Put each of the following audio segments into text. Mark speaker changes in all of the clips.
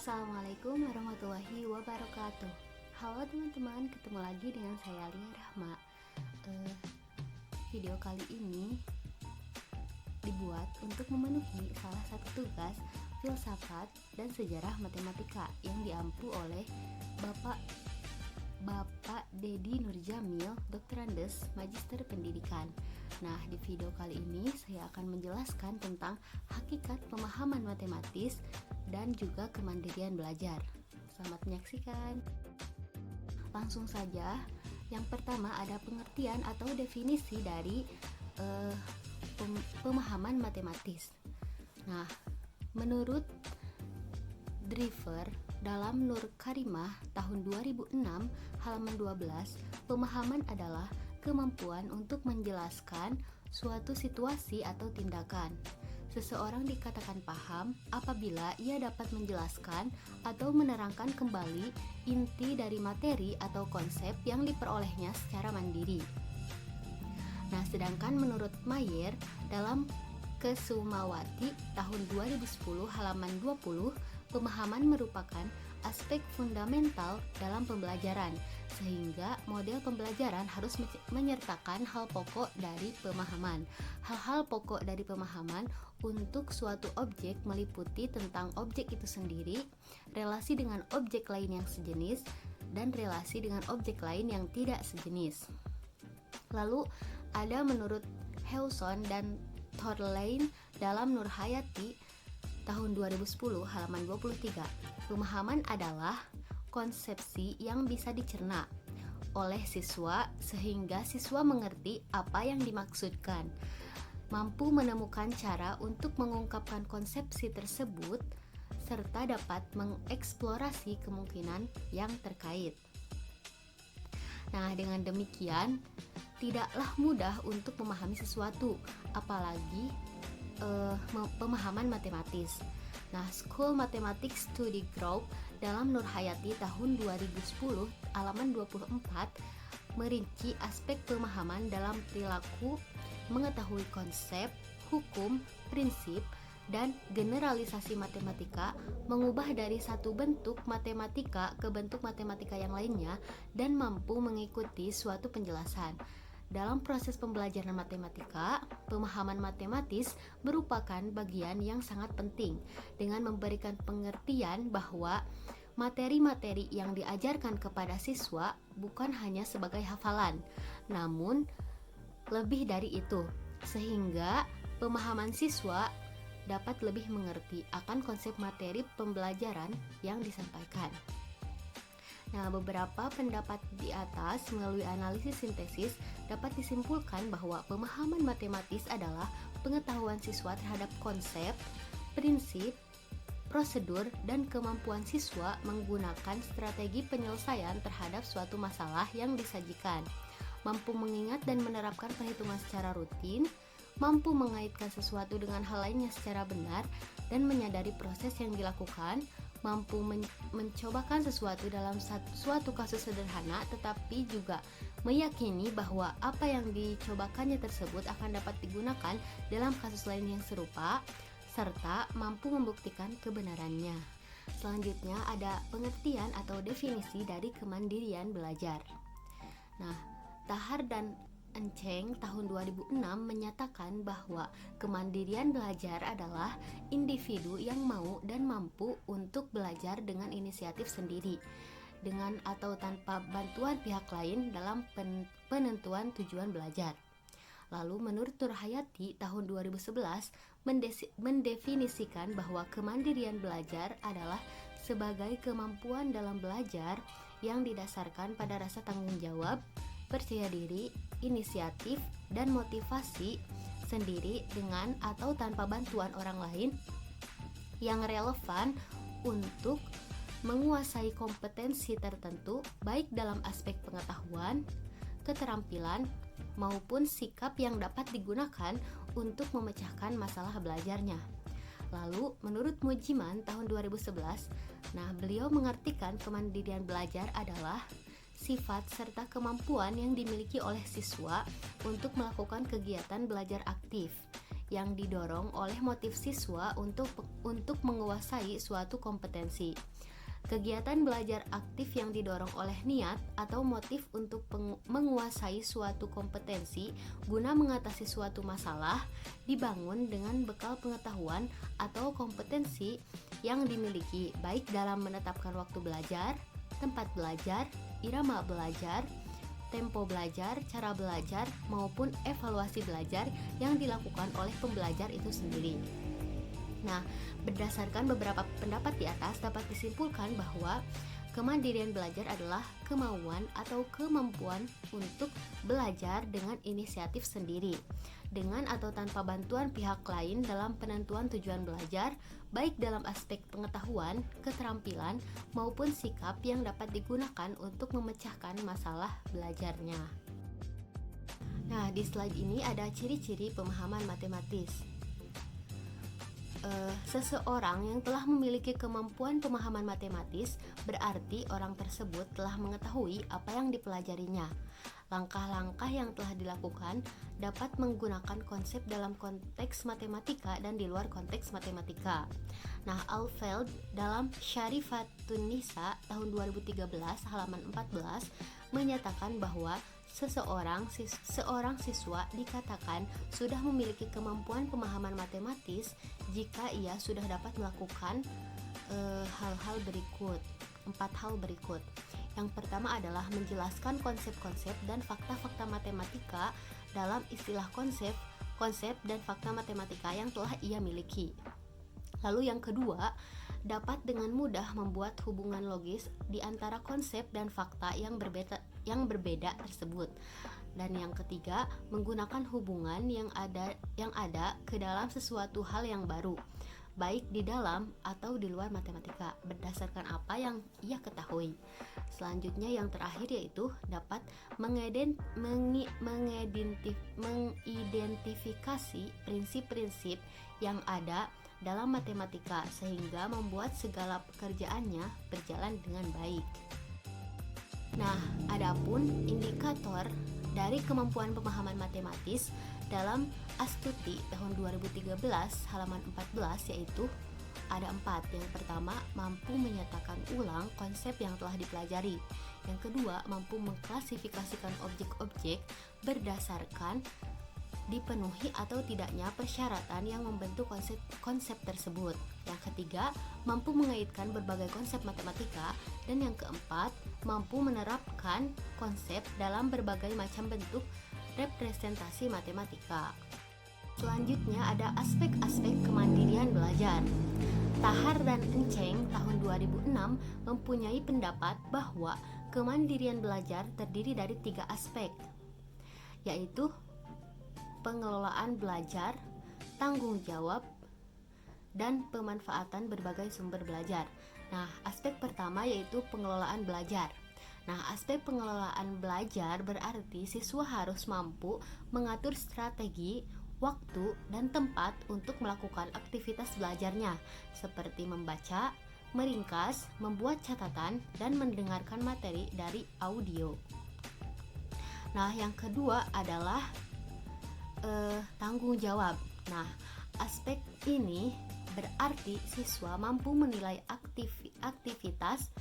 Speaker 1: Assalamualaikum warahmatullahi wabarakatuh. Halo teman-teman, ketemu lagi dengan saya Lia Rahma. Video kali ini dibuat untuk memenuhi salah satu tugas filsafat dan sejarah matematika yang diampu oleh Bapak Dedi Nurjamil, Doktorandes Magister Pendidikan. Nah, di video kali ini saya akan menjelaskan tentang hakikat pemahaman matematis dan juga kemandirian belajar. Selamat menyaksikan. Langsung saja, yang pertama ada pengertian atau definisi dari pemahaman matematis. Nah, menurut Driver dalam Nur Karimah tahun 2006 halaman 12, pemahaman adalah kemampuan untuk menjelaskan suatu situasi atau tindakan. Seseorang dikatakan paham apabila ia dapat menjelaskan atau menerangkan kembali inti dari materi atau konsep yang diperolehnya secara mandiri. Nah, sedangkan menurut Mayer dalam Kesumawati tahun 2010 halaman 20, pemahaman merupakan aspek fundamental dalam pembelajaran, sehingga model pembelajaran harus menyertakan hal pokok dari pemahaman. Hal-hal pokok dari pemahaman untuk suatu objek meliputi tentang objek itu sendiri, relasi dengan objek lain yang sejenis, dan relasi dengan objek lain yang tidak sejenis. Lalu ada menurut Hewson dan Thorlein dalam Nur Hayati tahun 2010 halaman 23, pemahaman adalah konsepsi yang bisa dicerna oleh siswa sehingga siswa mengerti apa yang dimaksudkan, mampu menemukan cara untuk mengungkapkan konsepsi tersebut, serta dapat mengeksplorasi kemungkinan yang terkait. Nah, dengan demikian, tidaklah mudah untuk memahami sesuatu, apalagi pemahaman matematis. Nah, School Mathematics Study Group dalam Nur Hayati tahun 2010 halaman 24 merinci aspek pemahaman dalam perilaku, mengetahui konsep, hukum, prinsip, dan generalisasi matematika, mengubah dari satu bentuk matematika ke bentuk matematika yang lainnya, dan mampu mengikuti suatu penjelasan. Dalam proses pembelajaran matematika, pemahaman matematis merupakan bagian yang sangat penting dengan memberikan pengertian bahwa materi-materi yang diajarkan kepada siswa bukan hanya sebagai hafalan, namun lebih dari itu, sehingga pemahaman siswa dapat lebih mengerti akan konsep materi pembelajaran yang disampaikan. Nah, beberapa pendapat di atas melalui analisis sintesis dapat disimpulkan bahwa pemahaman matematis adalah pengetahuan siswa terhadap konsep, prinsip, prosedur, dan kemampuan siswa menggunakan strategi penyelesaian terhadap suatu masalah yang disajikan, mampu mengingat dan menerapkan perhitungan secara rutin, mampu mengaitkan sesuatu dengan hal lainnya secara benar, dan menyadari proses yang dilakukan, mampu mencobakan sesuatu dalam suatu kasus sederhana, tetapi juga meyakini bahwa apa yang dicobakannya tersebut akan dapat digunakan dalam kasus lain yang serupa, serta mampu membuktikan kebenarannya. Selanjutnya ada pengertian atau definisi dari kemandirian belajar. Nah, Tahar dan Enceng tahun 2006 menyatakan bahwa kemandirian belajar adalah individu yang mau dan mampu untuk belajar dengan inisiatif sendiri, dengan atau tanpa bantuan pihak lain dalam penentuan tujuan belajar. Lalu menurut Nur Hayati tahun 2011 mendefinisikan bahwa kemandirian belajar adalah sebagai kemampuan dalam belajar yang didasarkan pada rasa tanggung jawab, percaya diri, inisiatif, dan motivasi sendiri dengan atau tanpa bantuan orang lain yang relevan untuk menguasai kompetensi tertentu baik dalam aspek pengetahuan, keterampilan, maupun sikap yang dapat digunakan untuk memecahkan masalah belajarnya. Lalu, menurut Mujiman tahun 2011, beliau mengartikan kemandirian belajar adalah sifat serta kemampuan yang dimiliki oleh siswa untuk melakukan kegiatan belajar aktif yang didorong oleh motif siswa untuk menguasai suatu kompetensi. Kegiatan belajar aktif yang didorong oleh niat atau motif untuk menguasai suatu kompetensi guna mengatasi suatu masalah dibangun dengan bekal pengetahuan atau kompetensi yang dimiliki, baik dalam menetapkan waktu belajar, tempat belajar, irama belajar, tempo belajar, cara belajar, maupun evaluasi belajar yang dilakukan oleh pembelajar itu sendiri. Nah, berdasarkan beberapa pendapat di atas dapat disimpulkan bahwa kemandirian belajar adalah kemauan atau kemampuan untuk belajar dengan inisiatif sendiri, dengan atau tanpa bantuan pihak lain dalam penentuan tujuan belajar, baik dalam aspek pengetahuan, keterampilan, maupun sikap yang dapat digunakan untuk memecahkan masalah belajarnya. Nah, di slide ini ada ciri-ciri pemahaman matematis. Seseorang yang telah memiliki kemampuan pemahaman matematis berarti orang tersebut telah mengetahui apa yang dipelajarinya. Langkah-langkah yang telah dilakukan dapat menggunakan konsep dalam konteks matematika dan di luar konteks matematika. Nah, Alfeld dalam Syarifatun Nisa tahun 2013 halaman 14 menyatakan bahwa seorang siswa dikatakan sudah memiliki kemampuan pemahaman matematis jika ia sudah dapat melakukan 4 hal berikut. Yang pertama adalah menjelaskan konsep-konsep dan fakta-fakta matematika dalam istilah konsep dan fakta matematika yang telah ia miliki. Lalu yang kedua, dapat dengan mudah membuat hubungan logis di antara konsep dan fakta yang berbeda tersebut. Dan yang ketiga, menggunakan hubungan yang ada ke dalam sesuatu hal yang baru, baik di dalam atau di luar matematika, berdasarkan apa yang ia ketahui. Selanjutnya yang terakhir yaitu dapat mengidentifikasi prinsip-prinsip yang ada dalam matematika sehingga membuat segala pekerjaannya berjalan dengan baik. Nah, adapun indikator dari kemampuan pemahaman matematis dalam Astuti tahun 2013 halaman 14 yaitu ada 4. Yang pertama, mampu menyatakan ulang konsep yang telah dipelajari. Yang kedua, mampu mengklasifikasikan objek-objek berdasarkan dipenuhi atau tidaknya persyaratan yang membentuk konsep tersebut. Yang ketiga, mampu mengaitkan berbagai konsep matematika. Dan yang keempat, mampu menerapkan konsep dalam berbagai macam bentuk representasi matematika. Selanjutnya ada aspek-aspek kemandirian belajar. Tahar dan Enceng tahun 2006 mempunyai pendapat bahwa kemandirian belajar terdiri dari 3 aspek, yaitu pengelolaan belajar, tanggung jawab, dan pemanfaatan berbagai sumber belajar. Nah, aspek pertama yaitu pengelolaan belajar. Nah, aspek pengelolaan belajar berarti siswa harus mampu mengatur strategi, waktu, dan tempat untuk melakukan aktivitas belajarnya, seperti membaca, meringkas, membuat catatan, dan mendengarkan materi dari audio. Nah, yang kedua adalah tanggung jawab. Nah, aspek ini berarti siswa mampu menilai aktivitas,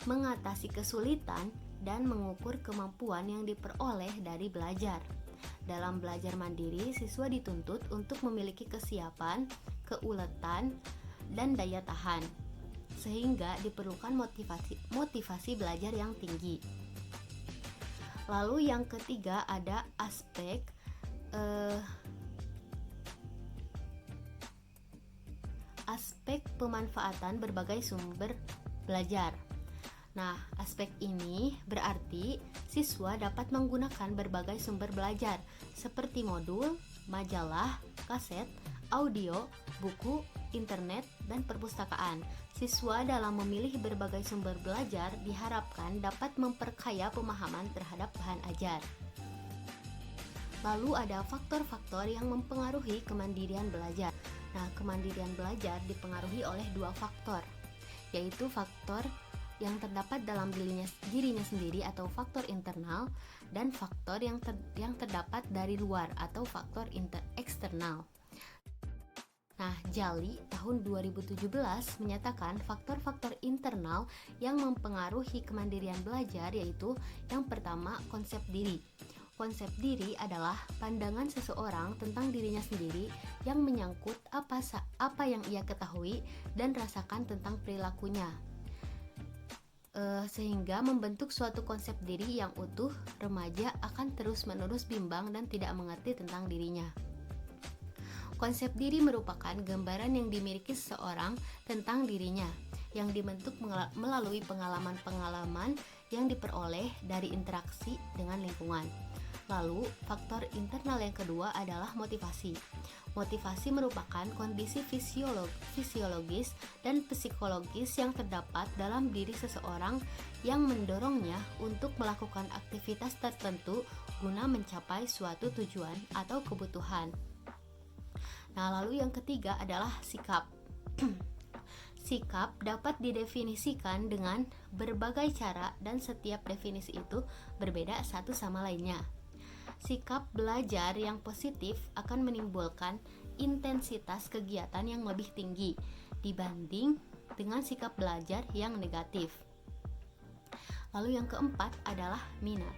Speaker 1: mengatasi kesulitan, dan mengukur kemampuan yang diperoleh dari belajar. Dalam belajar mandiri, siswa dituntut untuk memiliki kesiapan, keuletan, dan daya tahan, sehingga diperlukan motivasi belajar yang tinggi. Lalu yang ketiga ada aspek pemanfaatan berbagai sumber belajar. Nah, aspek ini berarti siswa dapat menggunakan berbagai sumber belajar seperti modul, majalah, kaset, audio, buku, internet, dan perpustakaan. Siswa dalam memilih berbagai sumber belajar diharapkan dapat memperkaya pemahaman terhadap bahan ajar. Lalu ada faktor-faktor yang mempengaruhi kemandirian belajar. Nah, kemandirian belajar dipengaruhi oleh 2 faktor, yaitu faktor yang terdapat dalam dirinya sendiri atau faktor internal, dan faktor yang terdapat dari luar atau faktor eksternal. Nah, Jali tahun 2017 menyatakan faktor-faktor internal yang mempengaruhi kemandirian belajar, yaitu yang pertama, konsep diri. Konsep diri adalah pandangan seseorang tentang dirinya sendiri yang menyangkut apa yang ia ketahui dan rasakan tentang perilakunya. Sehingga membentuk suatu konsep diri yang utuh, remaja akan terus-menerus bimbang dan tidak mengerti tentang dirinya. Konsep diri merupakan gambaran yang dimiliki seseorang tentang dirinya, yang dibentuk melalui pengalaman-pengalaman yang diperoleh dari interaksi dengan lingkungan. Lalu, faktor internal yang kedua adalah motivasi. Motivasi merupakan kondisi fisiologis dan psikologis yang terdapat dalam diri seseorang yang mendorongnya untuk melakukan aktivitas tertentu guna mencapai suatu tujuan atau kebutuhan. Nah, lalu yang ketiga adalah sikap. Sikap dapat didefinisikan dengan berbagai cara dan setiap definisi itu berbeda satu sama lainnya. Sikap belajar yang positif akan menimbulkan intensitas kegiatan yang lebih tinggi dibanding dengan sikap belajar yang negatif. Lalu yang keempat adalah minat.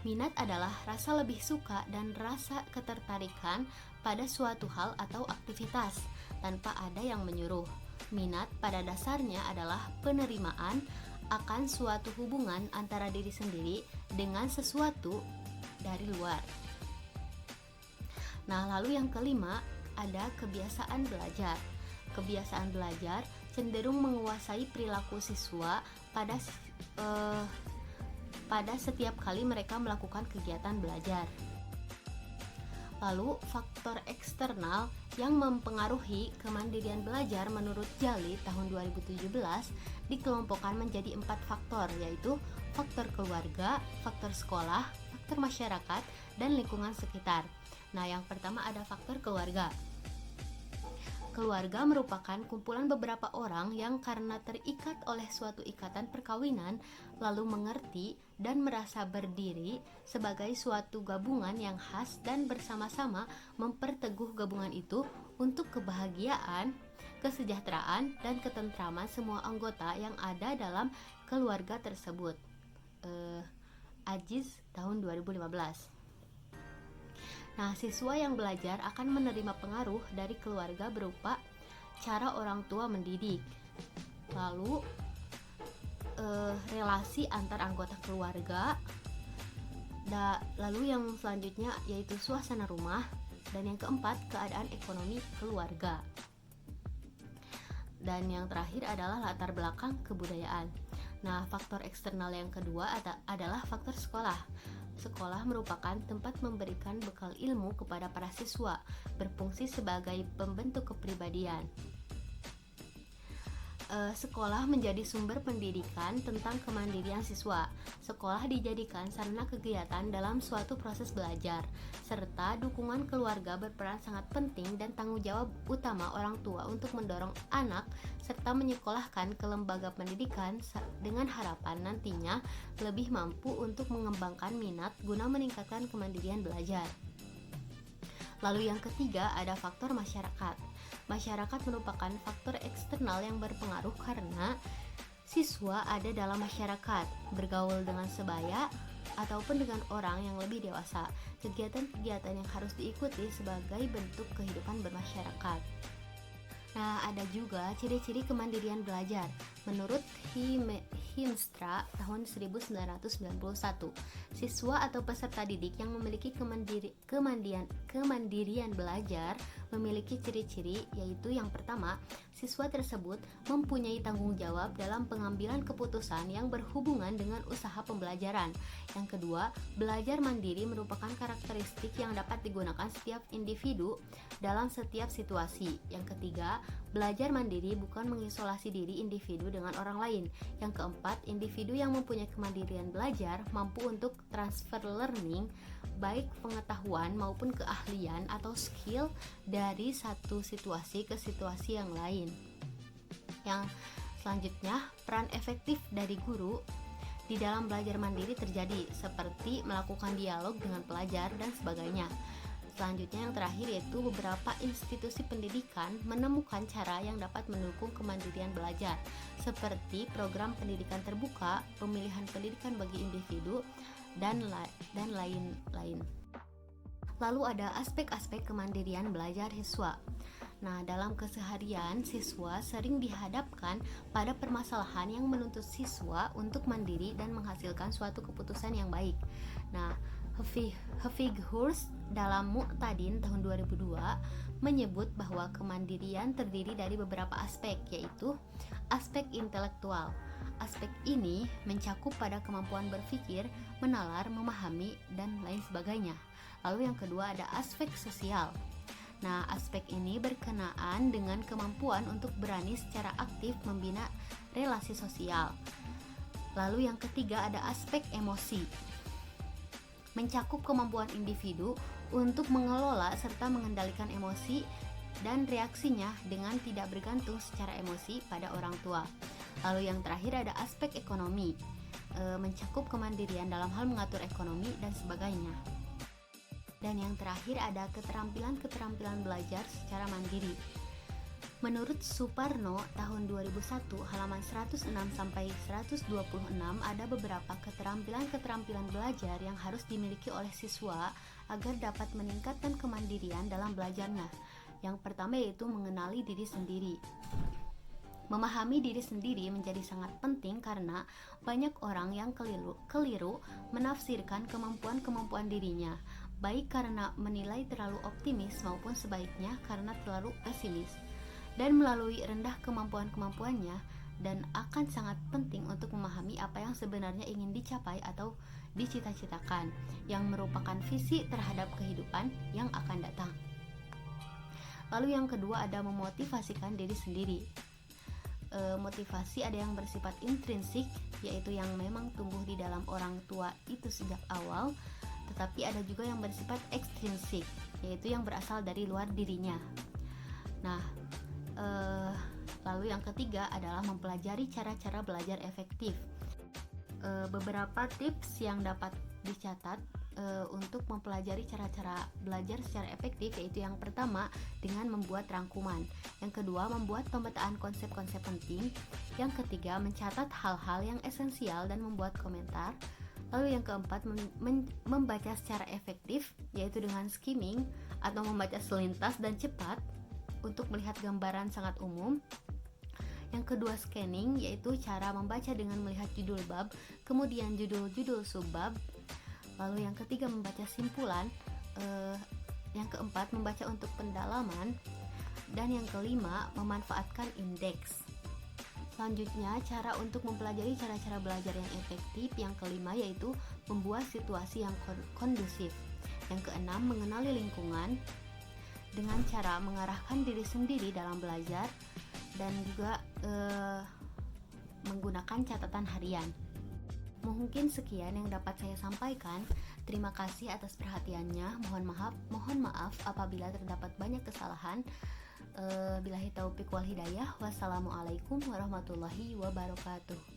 Speaker 1: Minat adalah rasa lebih suka dan rasa ketertarikan pada suatu hal atau aktivitas tanpa ada yang menyuruh. Minat pada dasarnya adalah penerimaan akan suatu hubungan antara diri sendiri dengan sesuatu dari luar. Nah, lalu yang kelima ada kebiasaan belajar. Kebiasaan belajar cenderung menguasai perilaku siswa pada setiap kali mereka melakukan kegiatan belajar. Lalu, faktor eksternal yang mempengaruhi kemandirian belajar menurut Jali tahun 2017 dikelompokkan menjadi 4 faktor, yaitu faktor keluarga, faktor sekolah, faktor masyarakat, dan lingkungan sekitar. Nah, yang pertama ada faktor keluarga. Keluarga merupakan kumpulan beberapa orang yang karena terikat oleh suatu ikatan perkawinan lalu mengerti dan merasa berdiri sebagai suatu gabungan yang khas dan bersama-sama memperteguh gabungan itu untuk kebahagiaan, kesejahteraan, dan ketentraman semua anggota yang ada dalam keluarga tersebut. Ajiz tahun 2015. Nah, siswa yang belajar akan menerima pengaruh dari keluarga berupa cara orang tua mendidik, lalu relasi antar anggota keluarga, lalu yang selanjutnya yaitu suasana rumah, dan yang keempat keadaan ekonomi keluarga, dan yang terakhir adalah latar belakang kebudayaan. Nah, faktor eksternal yang kedua adalah faktor sekolah. Sekolah merupakan tempat memberikan bekal ilmu kepada para siswa, berfungsi sebagai pembentuk kepribadian. Sekolah menjadi sumber pendidikan tentang kemandirian siswa. Sekolah dijadikan sarana kegiatan dalam suatu proses belajar, serta dukungan keluarga berperan sangat penting dan tanggung jawab utama orang tua untuk mendorong anak serta menyekolahkan ke lembaga pendidikan dengan harapan nantinya lebih mampu untuk mengembangkan minat guna meningkatkan kemandirian belajar. Lalu yang ketiga ada faktor masyarakat. Masyarakat merupakan faktor eksternal yang berpengaruh karena siswa ada dalam masyarakat, bergaul dengan sebaya ataupun dengan orang yang lebih dewasa. Kegiatan-kegiatan yang harus diikuti sebagai bentuk kehidupan bermasyarakat. Nah, ada juga ciri-ciri kemandirian belajar. Menurut Hiemstra tahun 1991, siswa atau peserta didik yang memiliki kemandirian belajar memiliki ciri-ciri, yaitu yang pertama, siswa tersebut mempunyai tanggung jawab dalam pengambilan keputusan yang berhubungan dengan usaha pembelajaran. Yang kedua, belajar mandiri merupakan karakteristik yang dapat digunakan setiap individu dalam setiap situasi. Yang ketiga, belajar mandiri bukan mengisolasi diri individu dengan orang lain. Yang keempat, individu yang mempunyai kemandirian belajar mampu untuk transfer learning, baik pengetahuan maupun keahlian atau skill dari satu situasi ke situasi yang lain. Yang selanjutnya, peran efektif dari guru di dalam belajar mandiri terjadi, seperti melakukan dialog dengan pelajar dan sebagainya. Selanjutnya yang terakhir yaitu beberapa institusi pendidikan menemukan cara yang dapat mendukung kemandirian belajar seperti program pendidikan terbuka, pemilihan pendidikan bagi individu, dan lain-lain. Lalu ada aspek-aspek kemandirian belajar siswa. Nah, dalam keseharian, siswa sering dihadapkan pada permasalahan yang menuntut siswa untuk mandiri dan menghasilkan suatu keputusan yang baik. Nah, Hafizhurst dalam Mu'tadin tahun 2002 menyebut bahwa kemandirian terdiri dari beberapa aspek, yaitu aspek intelektual. Aspek ini mencakup pada kemampuan berpikir, menalar, memahami, dan lain sebagainya. Lalu yang kedua ada aspek sosial. Nah, aspek ini berkenaan dengan kemampuan untuk berani secara aktif membina relasi sosial. Lalu yang ketiga ada aspek emosi. Mencakup kemampuan individu untuk mengelola serta mengendalikan emosi dan reaksinya dengan tidak bergantung secara emosi pada orang tua. Lalu yang terakhir ada aspek ekonomi, mencakup kemandirian dalam hal mengatur ekonomi dan sebagainya. Dan yang terakhir ada keterampilan belajar secara mandiri. Menurut Suparno tahun 2001 halaman 106 sampai 126 ada beberapa keterampilan belajar yang harus dimiliki oleh siswa agar dapat meningkatkan kemandirian dalam belajarnya. Yang pertama yaitu mengenali diri sendiri. Memahami diri sendiri menjadi sangat penting karena banyak orang yang keliru menafsirkan kemampuan dirinya, baik karena menilai terlalu optimis maupun sebaiknya karena terlalu pesimis. Dan melalui rendah kemampuannya dan akan sangat penting untuk memahami apa yang sebenarnya ingin dicapai atau dicita-citakan yang merupakan visi terhadap kehidupan yang akan datang. Lalu yang kedua ada memotivasikan diri sendiri. Motivasi ada yang bersifat intrinsik, yaitu yang memang tumbuh di dalam orang tua itu sejak awal, tetapi ada juga yang bersifat ekstrinsik, yaitu yang berasal dari luar dirinya. Nah, lalu yang ketiga adalah mempelajari cara-cara belajar efektif. Beberapa tips yang dapat dicatat untuk mempelajari cara-cara belajar secara efektif, yaitu yang pertama dengan membuat rangkuman, yang kedua membuat pemetaan konsep-konsep penting, yang ketiga mencatat hal-hal yang esensial dan membuat komentar, lalu yang keempat membaca secara efektif, yaitu dengan skimming atau membaca selintas dan cepat untuk melihat gambaran sangat umum. Yang kedua scanning, yaitu cara membaca dengan melihat judul bab, kemudian judul-judul subbab. Lalu yang ketiga membaca simpulan, yang keempat membaca untuk pendalaman, dan yang kelima memanfaatkan indeks. Selanjutnya cara untuk mempelajari cara-cara belajar yang efektif, yang kelima yaitu membuat situasi yang kondusif. Yang keenam mengenali lingkungan dengan cara mengarahkan diri sendiri dalam belajar dan juga menggunakan catatan harian. Mungkin sekian yang dapat saya sampaikan. Terima kasih atas perhatiannya. Mohon maaf apabila terdapat banyak kesalahan. Billahi taufiq wal hidayah. Wassalamualaikum warahmatullahi wabarakatuh.